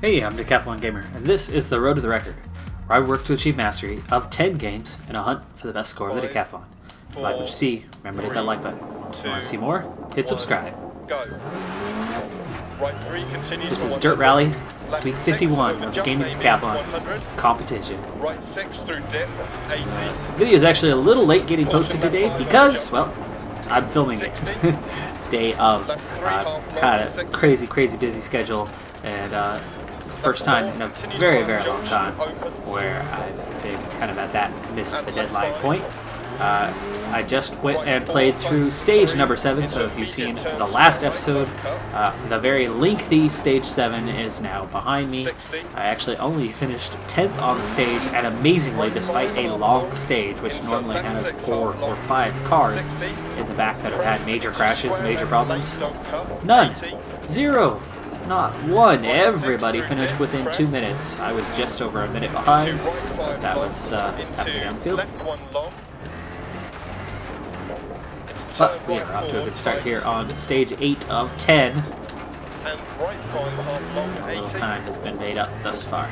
Hey, I'm Decathlon Gamer, and this is the Road to the Record, where I work to achieve mastery of 10 games in a hunt for the best score of the Decathlon. If you like what you see, remember to hit that like button. If you want to see more, hit subscribe. Go. Right 3 continues. This is Dirt Rally. It's week 51 of the Gaming Decathlon competition. Right 6 through dip, 80. The video is actually a little late getting posted today because, well, I'm filming it. Day of. Had a crazy busy schedule, and it's the first time in a very long time where I've been kind of at that missed the deadline point. I just went and played through stage number 7, so if you've seen the last episode, the very lengthy stage 7 is now behind me. I actually only finished 10th on the stage, and amazingly, despite a long stage, which normally has 4 or 5 cars in the back that have had major crashes, major problems, none. 0. Not one. Everybody finished within 2 minutes. I was just over a minute behind, but that was happening down the field. But we are off to a good start here on stage 8 of 10. A little time has been made up thus far.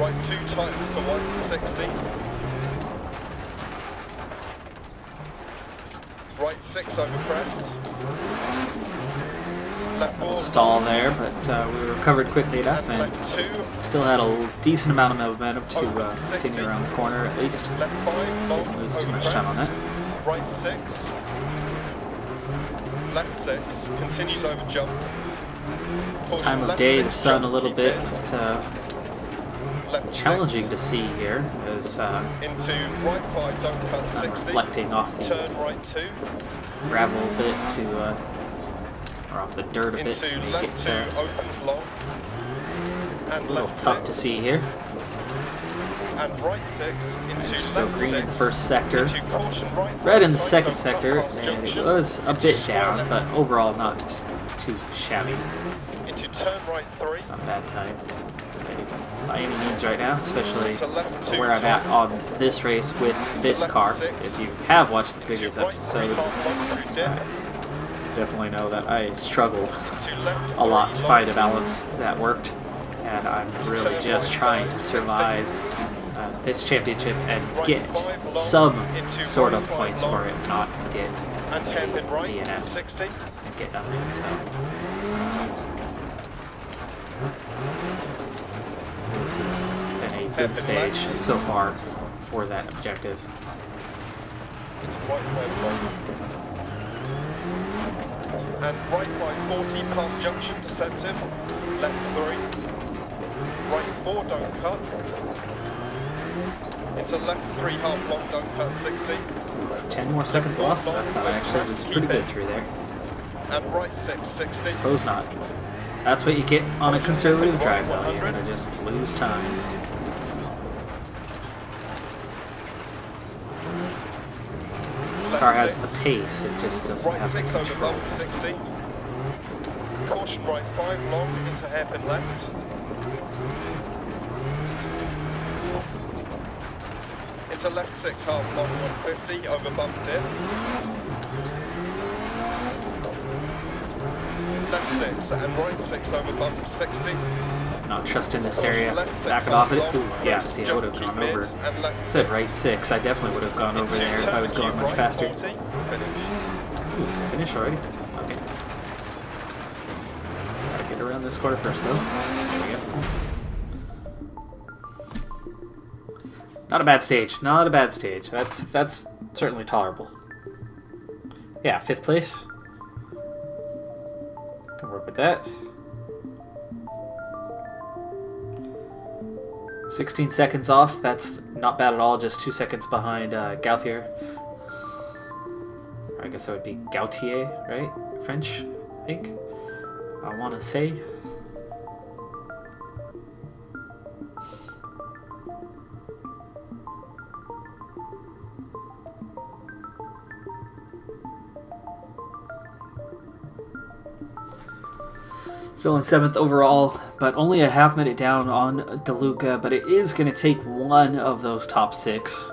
Right 2 tightens to 160. Right 6 over crest. Left 4 Stall there, but we recovered quickly enough and still had a decent amount of momentum to continue around the corner at least. Didn't lose too much time on that. Right 6. Left 6 continues over jump. Time of day, the sun a little bit challenging to see here because into right 5, don't cut sun 60. reflecting off the Turn right 2 gravel a bit to or off the dirt a bit to into make left it 2 opens long a and little left tough 6 to see here. and right 6 into Just go left green 6 in the first sector, into caution right red in the 5, second don't sector, cut past and it junction, was a bit down, but overall not too shabby. into turn right 3 Not a bad time by any means right now, especially to left 2 where I'm at on this race with this car. If you have watched the previous right 3 episode, half long through dip definitely know that I struggled to left a lot 3 to long, find a balance that worked, and I'm really just trying to survive this championship and get some sort of points for it, not get and hairpin right DNF 60 and get nothing. So this has been a good stage so far for that objective. into right 5 long and right 540 past junction deceptive, left 3 right 4 don't cut into left 3 half long don't cut 60 10 more seconds lost. I thought I actually was pretty good through there. and right 6 60 Suppose not. That's what you get on a conservative drive, though. You're gonna just lose time. This car has the pace, it just doesn't right have the 6 over control. bump 60 caution right 5 long into hairpin left into left 6 half long 150 over bump dip left 6 and right 6 over bump 60 Not trusting this area. Back it off it. Ooh, yeah, see, I would have gone over. It said right 6. I definitely would have gone over there if I was going much faster. Ooh, finish already? Okay. Gotta get around this corner first, though. There we go. Not a bad stage. Not a bad stage. That's certainly tolerable. Yeah, 5th place. Can work with that. 16 seconds off. That's not bad at all. Just 2 seconds behind Gauthier. I guess that would be Gautier, right? French, I think. I want to say. Still in 7th overall, but only a half minute down on DeLuca, but it is going to take one of those top 6.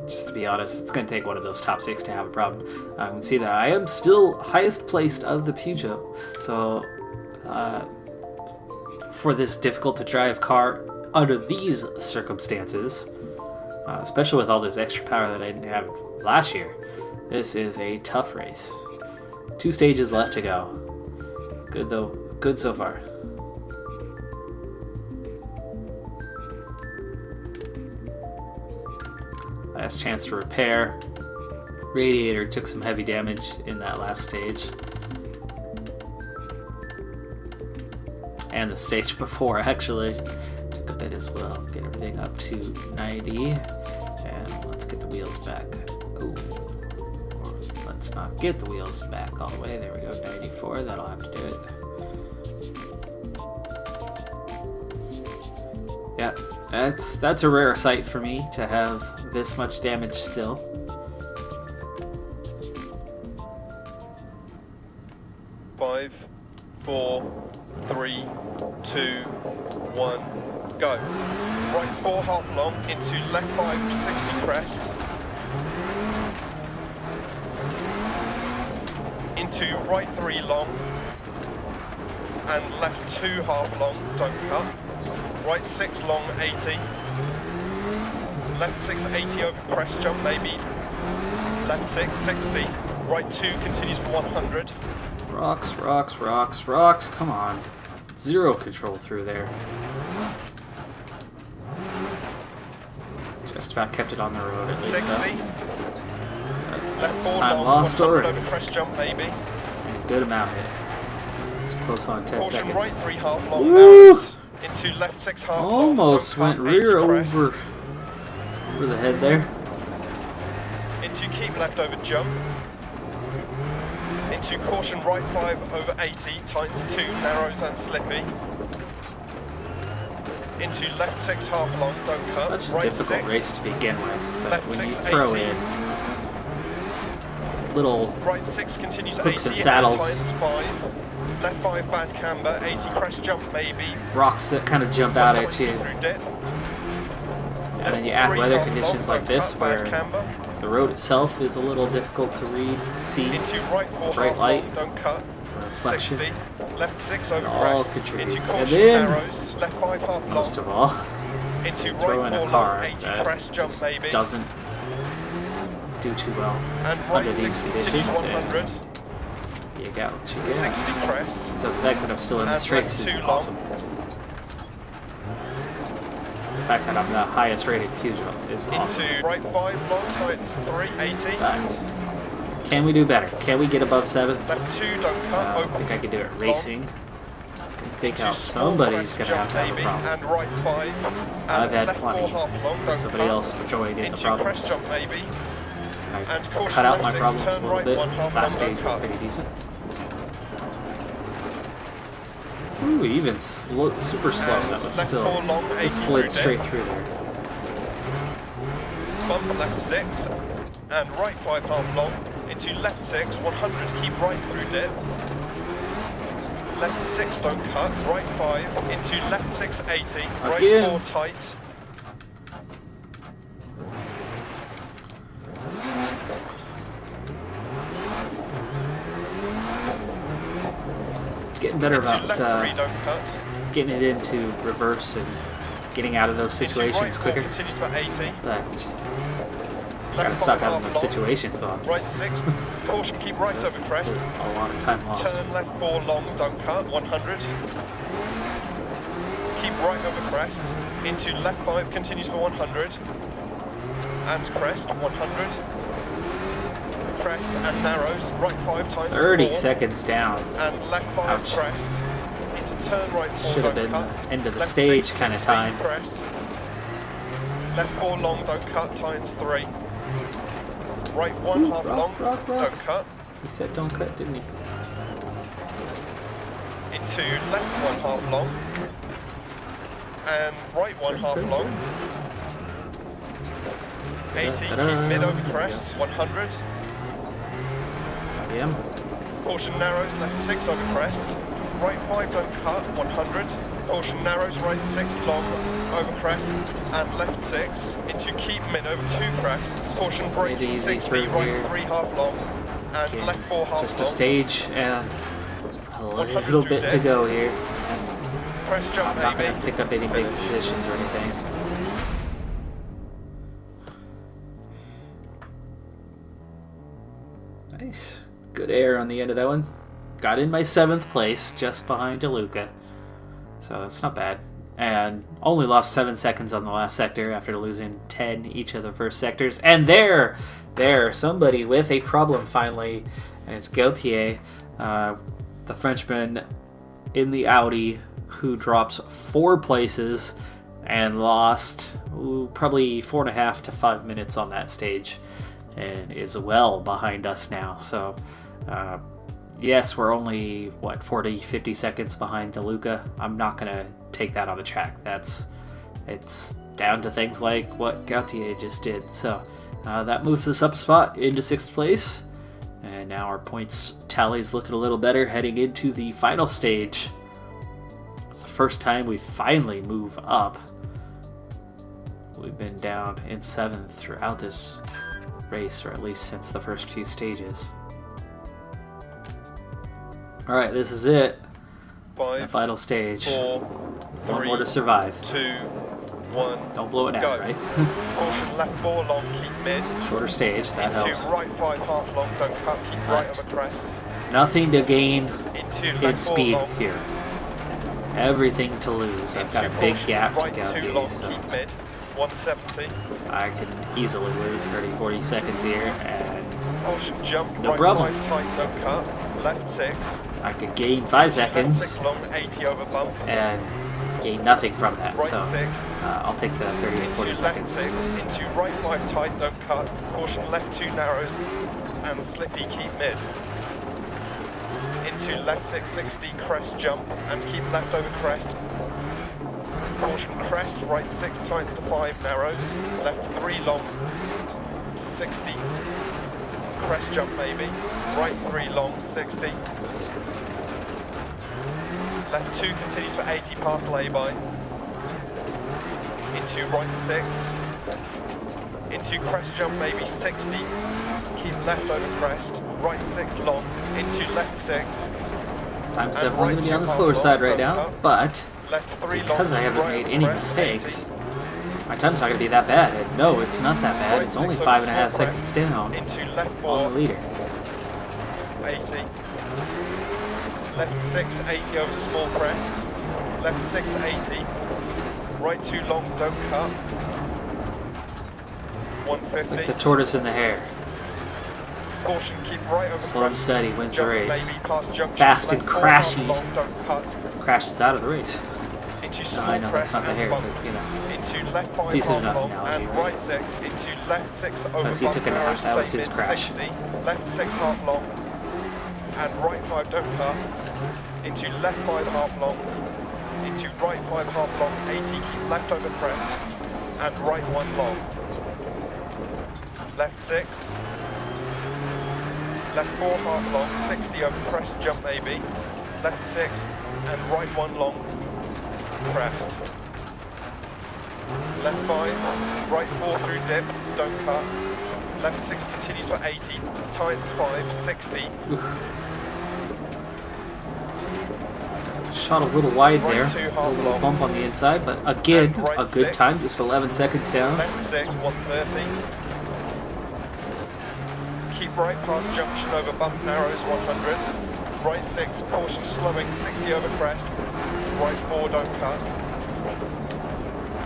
Just to be honest, it's going to take one of those top 6 to have a problem. You can see that I am still highest placed of the Peugeot, so for this difficult to drive car under these circumstances, especially with all this extra power that I didn't have last year. This is a tough race. 2 stages left to go. Good though. Good so far. Last chance to repair. Radiator took some heavy damage in that last stage. And the stage before, actually. Took a bit as well. Get everything up to 90. And let's get the wheels back. Oh, let's not get the wheels back all the way. There we go, 94. That'll have to do it. Yeah, that's a rare sight for me to have this much damage still. Five, 4, 3, 2, 1, go. Right 4 half long into left 5 60 crest. Into right 3 long. And left 2 half long, don't cut. Right 6 long 80. Left 6 80 over crest jump maybe. Left 6 60. Right 2 continues for 100. Rocks, rocks, rocks, rocks. Come on. Zero control through there. Just about kept it on the road at least, 60. though. That's Left 4 time long, lost 100 already. over crest jump maybe. And a good amount of it. It's close on 10 Caution seconds. right 3 half long Woo! narrows. Into left 6 half long. Almost don't went cut, rear 80 crest. over the head there. Into keep left over jump. Into caution right 5 over 80 times 2 narrows and slippy. Into left 6 half long, don't cut. Such a right difficult 6, race to begin with, but left when you 6, throw 80. in little right 6 continues hooks 80 and saddles, times 5. Left 5 bad camber, 80 crest jump maybe. rocks that kind of jump out at 120 you, through dip. and then you add 3 weather half conditions long, like don't this cut, bad where camber. the road itself is a little difficult to see, Into right 4 bright half light, long, don't cut. reflection, 60. Left 6 over all crest. contributes. Into And caution then, narrows. Left 5 half long. most of all, Into you right throw in 4 a long, car 80 that crest jump just maybe. doesn't do too well And right under these 6 conditions, continues 100. and you got what you get. 60 crest. So the fact that I'm still in this And race left is 2 long. awesome. The fact that I'm the highest rated pugil is awesome. Into right 5 long, times 3, 80. But can we do better? Can we get above 7? Left 2, don't I cut. don't Over think I can do it racing. It's going to take out Into somebody's small going to crest have a jump problem. maybe. And right 5. And I've had left 4 plenty. half long, don't Somebody cut. else joined in the Into problems. crest jump maybe. I And caution cut out right my 6, problems a turn little right bit. 1 half Last long, stage don't was cut. pretty decent. Ooh, even slow, super slow. And That was left still 4 long, 80 just slid through straight dip. through there. Bump left 6. And right 5 half long. Into left 6, 100, keep right through dip. Left 6, don't cut. Right 5, into left 6, 80. Right Again. 4 tight. Getting better Into about left 3, don't cut. getting it into reverse and getting out of those situations Into right 4, quicker. continues for 80. But I gotta Left stop 5 having half those long. situations, so Right 6, caution, keep right over crest. there's a lot of time lost. Turn left 4 long, don't cut, 100. Keep right over crest. Into left 5, continues for 100. And crest, 100. Crest and narrows, right 5 times 30 4. seconds down. And left 5 Ouch. crest. Into turn right 4, Should have don't been cut. the end of the Left stage 6, kind of 60, time. Crest. Left 4 long, don't cut, times 3. Right 1 Ooh, half rock, long, rock, rock. don't cut. He said don't cut, didn't he? Into left 1 half long. And right 1 half long. 80, keep mid over crest, 100. Yeah. Caution narrows, left 6 over crest. Right 5 don't cut, 100. Caution narrows, right 6 long over crest. And left 6 into keep mid over 2 crests. Caution brake, Made easy 60, through right here. 3 half long. And Again, left 4 half just long. a stage and a 100 little through bit to dip. go here. crest jump, I'm not maybe. going to pick up any big positions or anything. Nice. Good air on the end of that one. Got in my 7th place, just behind DeLuca. So that's not bad. And only lost 7 seconds on the last sector after losing 10 each of the first sectors. And there, somebody with a problem finally. And it's Gautier, the Frenchman in the Audi, who drops 4 places and lost probably 4.5 to 5 minutes on that stage. And is well behind us now. So, yes, we're only, 40, 50 seconds behind DeLuca. I'm not going to take that on the track. It's down to things like what Gautier just did. So, that moves us up a spot into 6th place. And now our points tally's looking a little better heading into the final stage. It's the first time we finally move up. We've been down in 7th throughout this race, or at least since the first few stages. Alright, this is it. 5, the final stage. 4, 3, 1 more to survive. 2, 1. Don't blow it out, Go. right? Caution left 4 long, keep mid. Shorter stage, that helps. Into right 5 half long, don't cut, keep right over crest. Nothing to gain Into in left 4 speed long. here. Everything to lose. I've got a big gap to right 2 Gautier, long, so keep mid. 170. I can easily lose 30-40 seconds here, and Caution jump, no right problem. 5 tight, don't cut. Left 6. I could gain 5 Left seconds 6 long, 80 over bump. and gain nothing from that. Right So 6. I'll take the 38-40 Into seconds. left 6. Into right 5 tight, don't cut. Caution left 2 narrows. And slippy, keep mid. Into left 6, 60, crest jump. And keep left over crest. Caution crest, right 6 tights to 5 narrows. Left 3 long. 60. Crest jump maybe. Right 3 long, 60. Left 2 continues for 80 past lay-by. Into right 6. Into crest jump maybe 60. Keep left over crest. Right 6 long. Into left 6. Time's And definitely right going to be 2 on the half slower long, side right don't now, cut. but Left 3 because long, I haven't right made any crest, mistakes, 80. my time's not going to be that bad. And no, it's not that bad. Right It's only 6 5.5 over small seconds crest. down Into left 4. on the leader. 80. Left 6, 80 over small crest. Left 6, 80. Right 2 long, don't cut. It's like 150. the tortoise in the hare. Caution, keep right over Slow and crest. steady wins the Jump race. maybe past junction. Fast and Left 4 half crashy. long, don't cut. Crashes out of the race. Into No, small I know crest that's not the and hare, bump. but you know. Into left 5 Decent half enough long analogy, and right? right 6. Into left 6 over Unless he bump took a narrow, nap, that was stay his mid, crash. 60. Left 6 half long. And right 5 don't cut. Into left 5 half long. Into right 5 half long, 80, keep left over crest. And right 1 long. Left 6. Left 4 half long, 60 over crest jump maybe. Left 6 and right 1 long. Crest. Left 5, right 4 through dip, don't cut. Left 6 continues for 80, times 5, 60. Shot a little wide Right there. 2 A half little long. bump on the inside, but again, And right a good 6. time, just 11 seconds down. Left 6, 130. Keep right past junction over bump narrows, 100. Right 6, caution slowing, 60 over crest. Right 4, don't cut.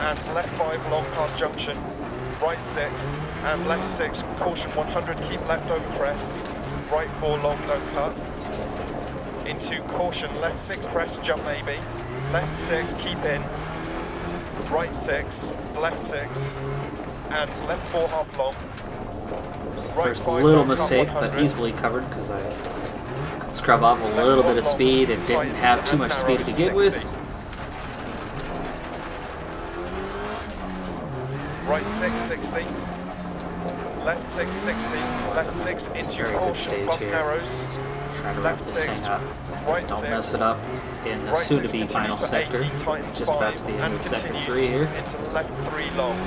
And left 5, long past junction. Right 6, and left 6, caution 100, keep left over crest. Right 4, long, don't cut. Into caution, left 6, crest, jump maybe. Left 6, keep in. Right 6, left 6, and left 4 half long. Just the Right first 5, little long cut, mistake, but 100. easily covered because I could scrub off a little bit of speed and didn't have too much speed to begin with. Right 6, 60. Left 6, 60. Left 6 into Very good caution, stage bump here. narrows. Try to wrap Left this 6, thing up. right Don't 6. mess it up in the Right soon-to-be 6 final continues for sector. 80 times Just about 5, to the end and of sector continues 3 here. Into left 3 long.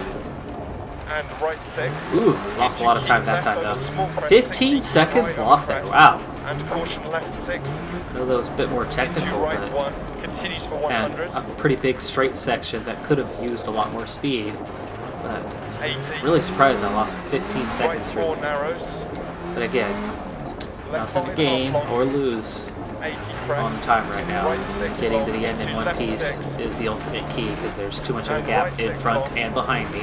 And right 6. Ooh, lost a lot of time that Left time over though. small crest, 15 60, seconds right over lost there. crest. Wow. And caution left 6. I know that was a bit more Into technical, right but 1. Continues for and 100. a pretty big straight section that could have used a lot more speed. But 80. really surprised I lost 15 Right seconds 4 through. narrows. But again, Left nothing to 5 gain half long. or lose 80 on crest. time right now. Right 6 Getting long. to the end in Into one left piece 6. is the ultimate key because there's too much of a And gap right in 6 front long. and behind me.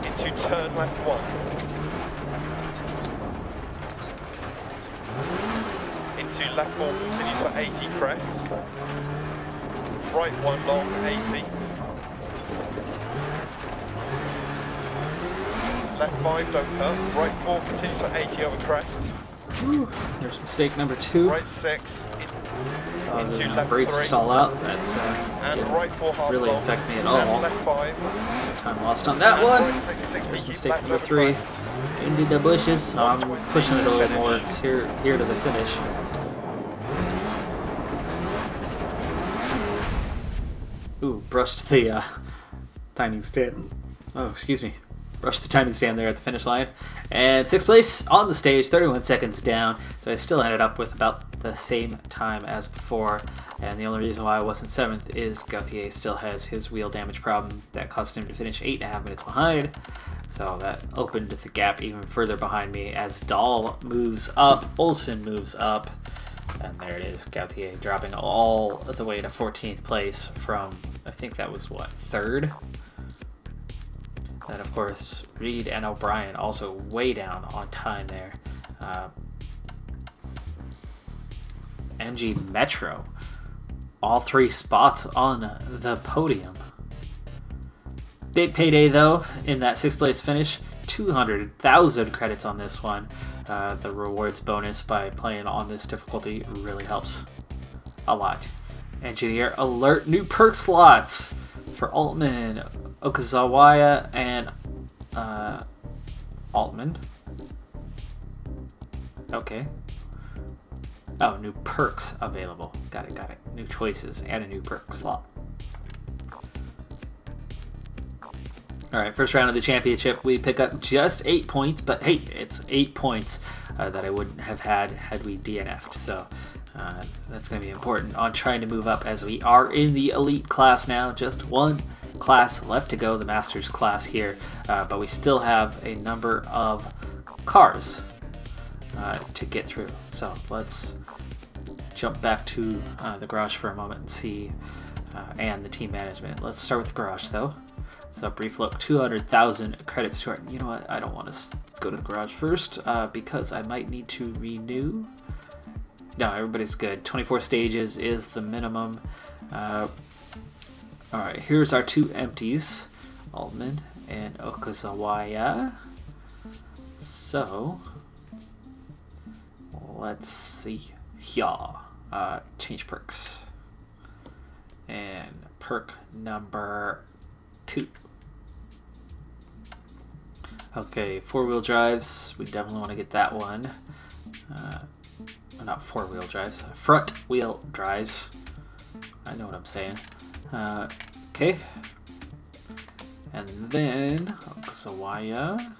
Into turn left 1. Into left 4, continue for 80 crest. Right 1 long, 80. Left 5, don't cut. Right 4, continue for 80 over crest. Whew, there's mistake number 2. Right 6. Into The left brief 3. stall out that And didn't right 4 half really long. affect me at And all. left 5. Time lost on that And one. right 6, 60, There's keep mistake left number over 3. crest. Into the bushes, so I'm pushing it a little more here to the finish. Ooh, brushed the timing stand. Oh, excuse me. Brushed the timing stand there at the finish line. And 6th place on the stage, 31 seconds down. So I still ended up with about the same time as before. And the only reason why I wasn't 7th is Gauthier still has his wheel damage problem that caused him to finish 8.5 minutes behind. So that opened the gap even further behind me as Dahl moves up, Olsen moves up, and there it is, Gauthier dropping all the way to 14th place from, I think that was what, 3rd? And of course, Reed and O'Brien also way down on time there. MG Metro, all 3 spots on the podium. Big payday though in that 6th place finish, 200,000 credits on this one. The rewards bonus by playing on this difficulty really helps a lot. Engineer alert, new perk slots for Altman, Okazawaya, and Altman. Okay. Oh, new perks available. Got it. New choices and a new perk slot. Alright, first round of the championship, we pick up just 8 points, but hey, it's 8 points that I wouldn't have had we DNF'd, so that's going to be important on trying to move up as we are in the elite class now. Just one class left to go, the Masters class here, but we still have a number of cars to get through. So let's jump back to the garage for a moment and see, and the team management. Let's start with the garage though. So brief look, 200,000 credits to our, you know what, I don't want to go to the garage first because I might need to renew. No, everybody's good. 24 stages is the minimum. Alright, here's our 2 empties, Altman and Okazawaya. So, let's see. Yeah, change perks. And perk number 2. Okay, 4-wheel drives. We definitely want to get that one. Not 4-wheel drives. Front wheel drives. I know what I'm saying. Okay. And then Okazawaya.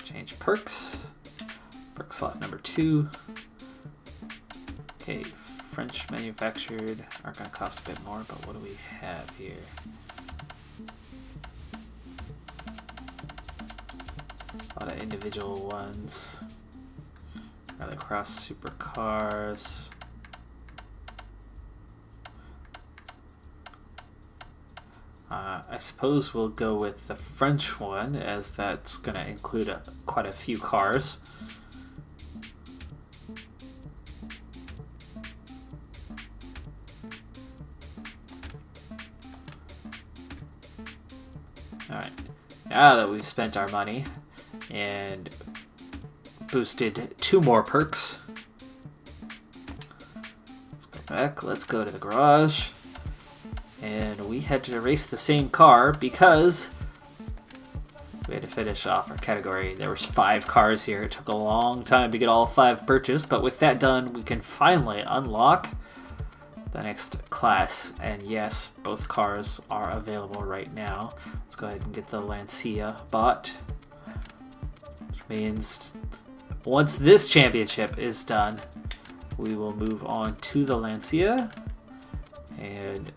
Change perks. Perk slot number 2. Okay, French manufactured are going to cost a bit more, but what do we have here? A lot of individual ones. Rallycross supercars. I suppose we'll go with the French one, as that's going to include quite a few cars. Alright, now that we've spent our money and boosted 2 more perks, let's go back, let's go to the garage, and we had to race the same car because we had to finish off our category. There was 5 cars here. It took a long time to get all 5 purchased, but with that done, we can finally unlock the next class. And yes, both cars are available right now. Let's go ahead and get the Lancia bought, which means once this championship is done, we will move on to the Lancia, and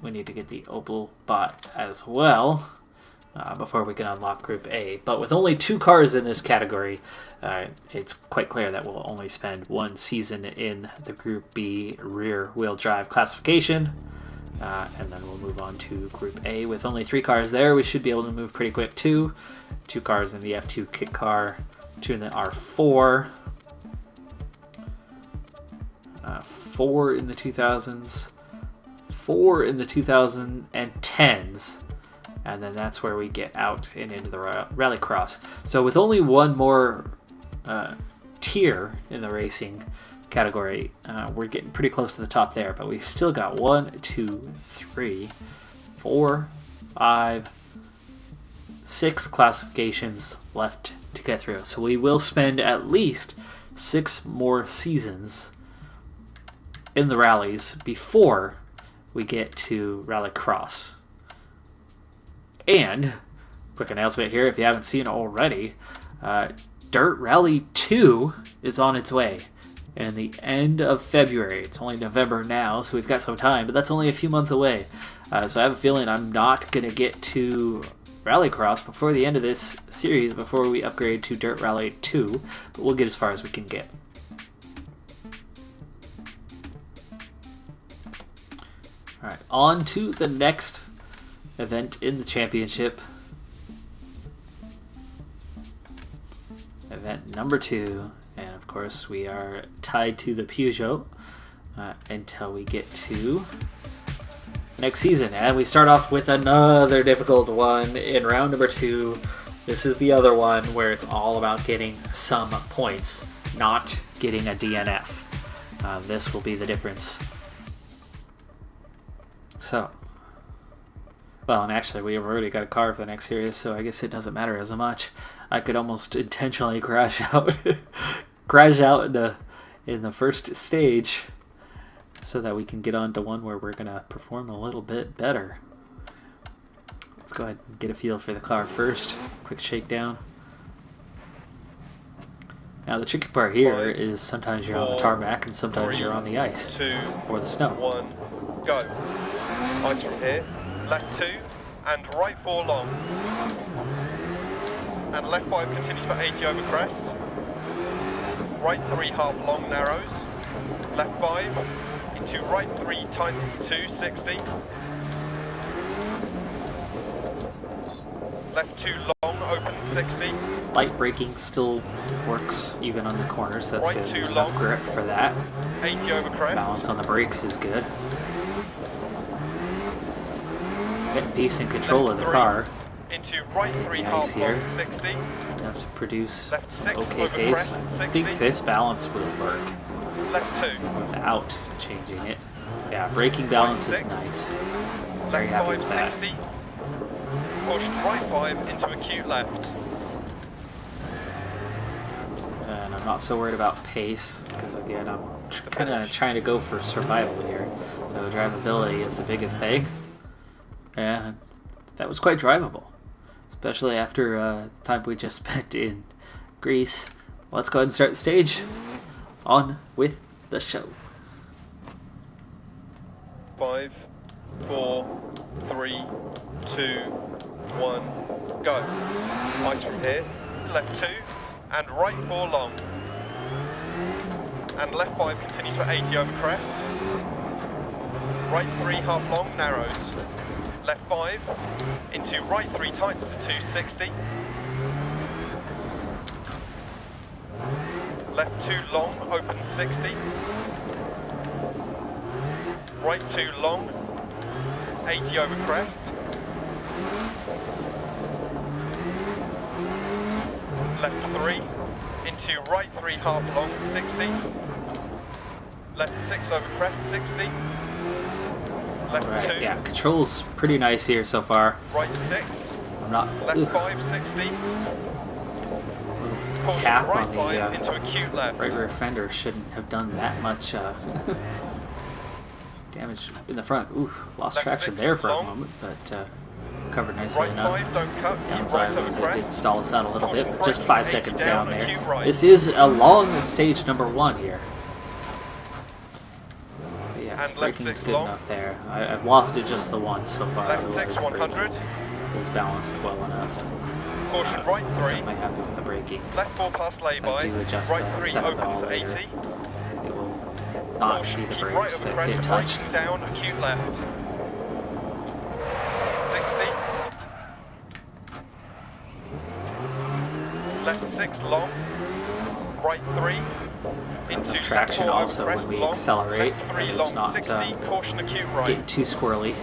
we need to get the Opel bot as well before we can unlock Group A. But with only 2 cars in this category, it's quite clear that we'll only spend 1 season in the Group B rear-wheel drive classification, and then we'll move on to Group A. With only 3 cars there, we should be able to move pretty quick too. 2 cars in the F2 kit car, 2 in the R4, 4 in the 2000s, 4 in the 2010s, and then that's where we get out and into the rallycross. So with only 1 more tier in the racing category, we're getting pretty close to the top there, but we've still got 1, 2, 3, 4, 5, 6 classifications left to get through. So we will spend at least 6 more seasons in the rallies before we get to rallycross. And quick announcement here, if you haven't seen it already, Dirt Rally 2 is on its way in the end of February. It's only November now, so we've got some time, but that's only a few months away. So I have a feeling I'm not going to get to Rallycross before the end of this series, before we upgrade to Dirt Rally 2, but we'll get as far as we can get. Alright, on to the next event in the championship. Event number 2, and of course we are tied to the Peugeot until we get to next season. And we start off with another difficult one in round number 2. This is the other one where it's all about getting some points, not getting a DNF. This will be the difference. So, well, and actually we've already got a car for the next series, so I guess it doesn't matter as much. I could almost intentionally crash out in the first stage so that we can get on to one where we're going to perform a little bit better. Let's go ahead and get a feel for the car first. Quick shakedown. Now the tricky part here is sometimes you're on the tarmac and sometimes you're on the ice or the snow. 1, go. Ice from here, left 2, and right 4 long. And left 5 continues for 80 over crest. Right 3 half long narrows. Left 5 into right 3 times 2, 60. Left 2 long, open 60. Light braking still works even on the corners. That's Right good. 2 There's long, enough grip for that. 80 over crest. Balance on the brakes is good. Get decent control of the car. Into right 3 Nice half here. long, 60. Enough to produce Left some 6 okay over pace. crest, I 60. think this balance will work Left 2. without changing it. Yeah, braking balance is nice. Very Left happy 5, with that. 60. Pushed right 5 into acute left. And I'm not so worried about pace, because again, I'm kind of trying to go for survival here. So drivability is the biggest thing. And that was quite drivable, especially after the time we just spent in Greece. Let's go ahead and start the stage. On with the show. 5, 4, 3, 2, 1, go. Ice from here, left 2, and right 4 long. And left 5 continues for 80 over crest. Right 3 half long, narrows. Left 5 into right 3 tights to 260. Left 2 long, open 60. Right 2 long, 80 over crest. Left 3 into right 3 half long, 60. Left 6 over crest, 60. Left Right, 2. yeah, control's pretty nice here so far. Right 6. I'm not. Left 5, 60. Tap Right on 5 the into acute left. right rear fender shouldn't have done that much damage in the front. Ooh, lost Left traction 6 there for a long. moment, but covered nicely Right enough. 5, don't cut. Downside Right was over it crest. did stall us out a little bit, but just Caution, 5 80 seconds down, down there. acute right. This is a long stage number 1 here. Yes, and left braking's 6 good long. enough there. I've lost it just the once so far. Left Otherwise, 6, 100. braking is balanced well enough. Caution, right 3. Definitely happy with the braking. Left 4 past If I lay-by. do adjust Right the 3 setup at all opens later, 80. it will not Caution, be the keep brakes right over that crest get and touched. braking down, acute left. 60. Left 6 long. Right 3. Into Traction left 4 also over when we crest long. accelerate, Left 3 and it's long, not 60. Caution, acute right. getting too squirrely.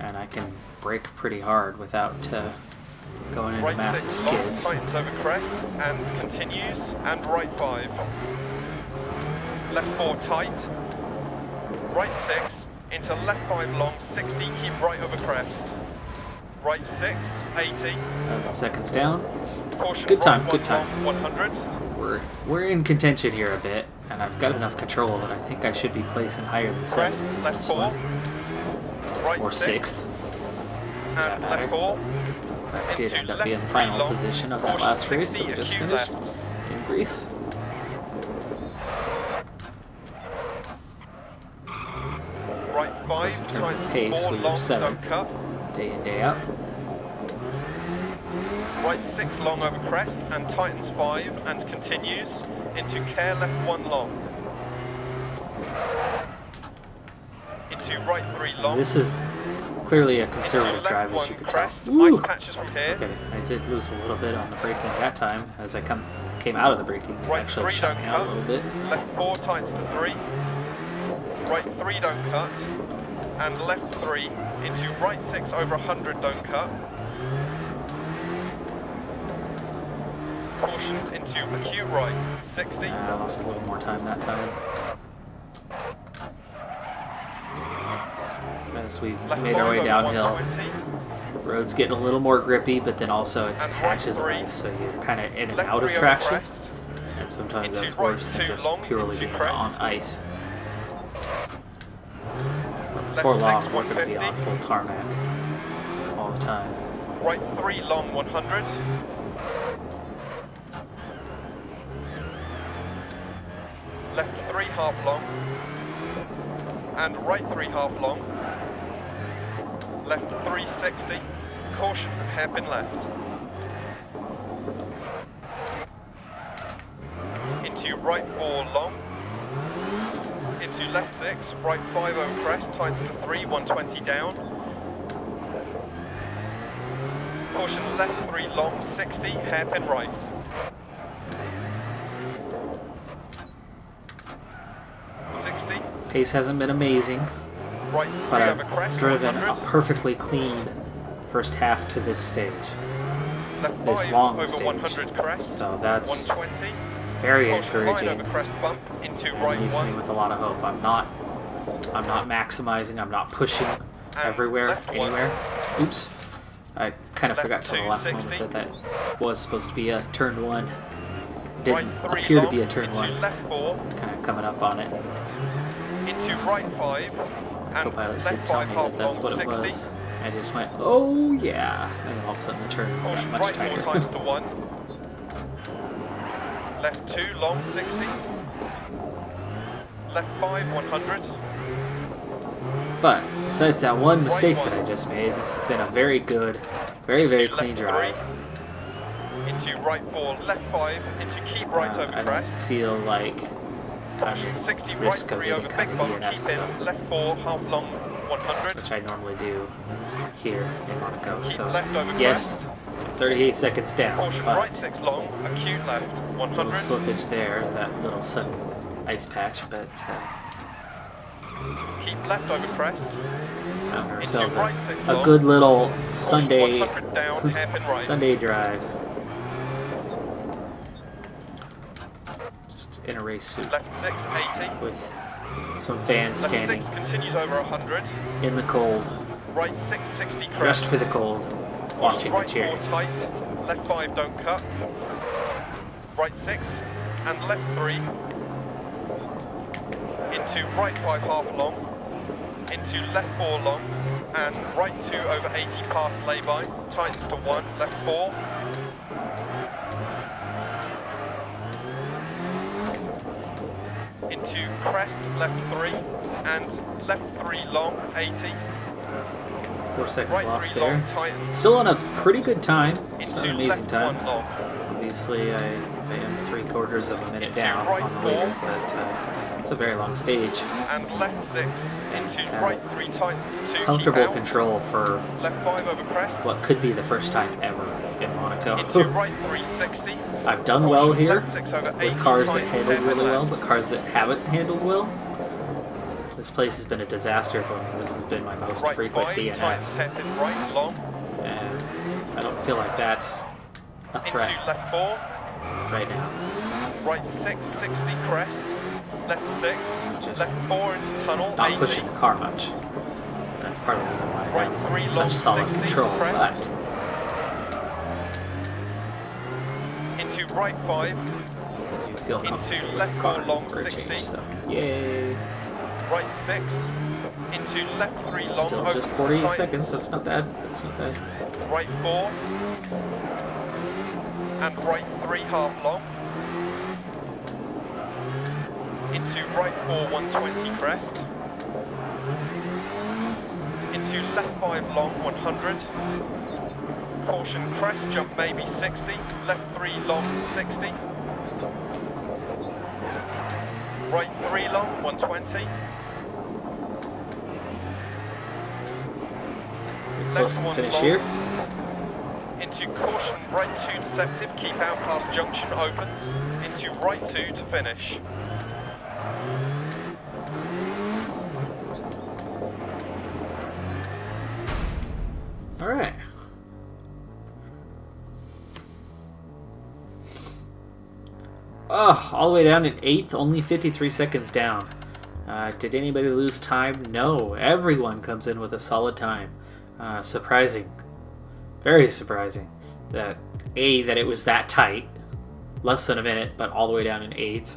And I can brake pretty hard without going into Right massive 6 long, skids. tightens over crest and continues, and right 5. Left 4 tight. Right 6 into left 5 long, 60, keep right over crest. Right 6, 80. 11 seconds down. It's Caution, good time, right good 1 time. long, 100. We're in contention here a bit, and I've got enough control that I think I should be placing higher than 7th Crest, in left this 4. one, Right or 6. 6th. And matter. left 4. That did Into end up left being the 3 final long. position of that Caution, last race that 60, we just acute finished left. in Greece. Right 5, in terms of tightens pace, 4 we were long, 7th. don't cut. Day in, day out. Right 6 long over crest and tightens 5 and continues into care left 1 long. Into right 3 long. This is clearly a Into conservative left drive, as 1 you can tell. crest. Woo! Ice patches from here. Okay, I did lose a little bit on the braking that time as I came out of the braking. It Right actually 3 shut don't me out a cut. little bit. Left 4 tightens to 3. Right 3 don't cut. And left 3 into right 6 over 100 don't cut. Caution into acute right 60. I lost a little more time that time. As we've Left made our 5 way over downhill, 120. road's getting a little more grippy, but then also it's And right patches of 3. ice, so you're kind of in and Left out of 3 over traction. crest. And sometimes Into that's right worse than 2 just long, purely into being crest. on ice. But Left before 6, long, we're going to be 150. on full tarmac all the time. Right 3 long 100. Left 3 half long. And right 3 half long. Left 360. Caution, hairpin left. Into right 4 long. Into left 6, right 5 over crest, tightens to 3, 120 down. Caution left 3 long, 60, hairpin right. Pace hasn't been amazing, Right 3 but over I've crest, driven a 100. perfectly clean first half to this stage, Left this 5 long over stage. 100 crest. So that's 120. very Caution line encouraging over crest bump into and right leaves me 1. with a lot of hope. I'm not maximizing, I'm not pushing everywhere, left one. anywhere. Oops. I kind of Left forgot till the last 260. moment that was supposed to be a turn 1. Didn't Right 3 appear to long, be a turn into 1. left 4, Kind of coming up on it. into right 5, and Co-pilot left did tell 5 me half that that's long, what it 60. was. I just went, oh yeah, and then all of a sudden the turn got Caution much right 4 tighter. times to 1. Left 2 long, 60. Left 5, 100. But besides that one mistake Right that I one. just made, this has been a very good, very Into clean left drive. 3, into right 4, left 5, into keep right over I don't crest. feel like I'm Caution at 60, right risk of 3 getting over kind big of bump, DNF, keep so, in, left 4, half long, 100. which I normally do here in Monaco. Keep So left over yes, 38 seconds down, Caution right but 6 long, acute left, a 100. little slippage there, that little sudden ice patch, but Keep left over crest. found Into ourselves right 6 a long. good little Caution Sunday 100 down, hairpin right. Sunday drive. Just in a race suit Left 6, 80. with some fans Left standing 6 continues over 100. in the cold, Right 6, 60 crest. dressed for the cold, watching right and cheering. 4 tight. Left 5 don't cut. Right 6 and left 3. Into right 5 half long. Into left 4 long. And right 2 over 80 past lay-by. Tightens to 1. Left 4. into crest, left 3, and left 3 long, 80. 4 seconds Right lost 3 long, there. tighten. Still on a pretty good time. It's not Into an amazing left time. 1 long. Obviously, I am 3/4 of a minute down right on the 4. leader, but it's a very long stage. And left 6, into right 3 tightens to 2. Comfortable keep out. control for Left 5 over crest. what could be the first time ever in Monaco. Into right 360. I've done well here Left 6 over 80, with cars that tightens handled 10 really well, left. but cars that haven't handled well. This place has been a disaster for me. This has been my most Right frequent 5, DNF, tightens hairpin right, long. and I don't feel like that's a threat Into left 4. right now. Right 6, 60 crest. Left 6. Just left 4 into tunnel, Not 80. pushing the car much. That's part of the reason why I Right 3 have long, such solid 60 control, crest. but Into right 5. you feel Into comfortable with left the car 4 long, for a 60. change, so yay. Right 6. Into left 3 long. Still open just to 48 tightens. seconds, that's not bad, that's not bad. Right 4. And right 3 half long. Into right 4 120 crest. Into left 5 long 100. Caution crest jump maybe 60. Left 3 long 60. Right 3 long 120. We're close to the one finish long. here. Into caution right 2 deceptive, keep out past junction opens. Into right 2 to finish. Alright. Oh, all the way down in 8th, only 53 seconds down. Did anybody lose time? No, everyone comes in with a solid time. Surprising. Very surprising that it was that tight. Less than a minute, but all the way down in 8th.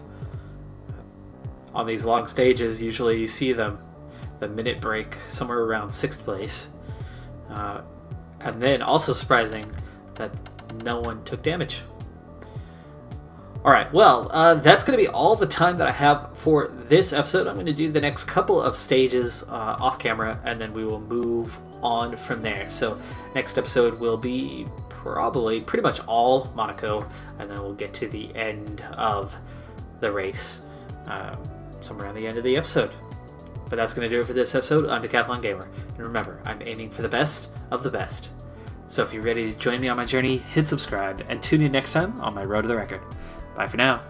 On these long stages, usually you see the minute break somewhere around 6th place. And then also surprising that no one took damage. Alright, well, that's going to be all the time that I have for this episode. I'm going to do the next couple of stages off camera, and then we will move on from there. So next episode will be probably pretty much all Monaco, and then we'll get to the end of the race, somewhere around the end of the episode. But that's going to do it for this episode. I'm Decathlon Gamer, and remember, I'm aiming for the best of the best. So if you're ready to join me on my journey, hit subscribe, and tune in next time on my Road to the Record. Bye for now.